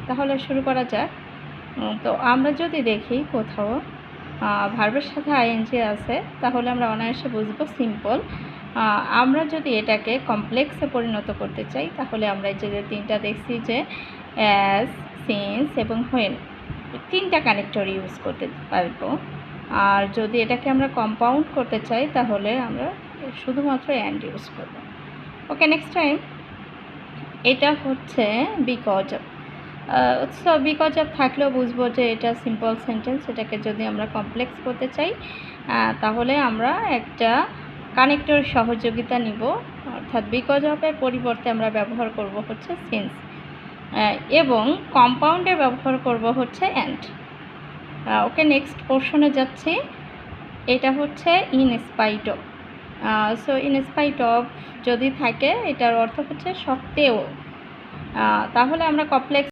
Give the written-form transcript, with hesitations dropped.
তাহলে শুরু করা যাক। তো আমরা যদি দেখি কোথাও ভার্বের সাথে আইএনজি আছে, তাহলে আমরা অনায়াসে বুঝবো সিম্পল। আমরা যদি এটাকে কমপ্লেক্সে পরিণত করতে চাই, তাহলে আমরা এই যে তিনটা দেখছি যে অ্যাজ, সিন্স এবং হোয়েন, তিনটা কানেক্টর ইউজ করতে পারবো। আর যদি এটাকে আমরা কম্পাউন্ড করতে চাই, তাহলে আমরা শুধুমাত্র অ্যান্ড ইউজ করব। ওকে, নেক্সট টাইম এটা হচ্ছে because of. So because of থাকলেও বুঝবো যে এটা সিম্পল সেন্টেন্স। এটাকে যদি আমরা কমপ্লেক্স করতে চাই, তাহলে আমরা একটা কানেক্টর সহযোগিতা নিব, অর্থাৎ বিকজ অফের পরিবর্তে আমরা ব্যবহার করব হচ্ছে সিন্স, এবং কম্পাউন্ডে ব্যবহার করব হচ্ছে অ্যান্ড। ওকে, নেক্সট পোর্শনে যাচ্ছি। এটা হচ্ছে in spite of. So in spite of যদি থাকে, এটার অর্থ হচ্ছে সত্ত্বেও। তাহলে আমরা কমপ্লেক্স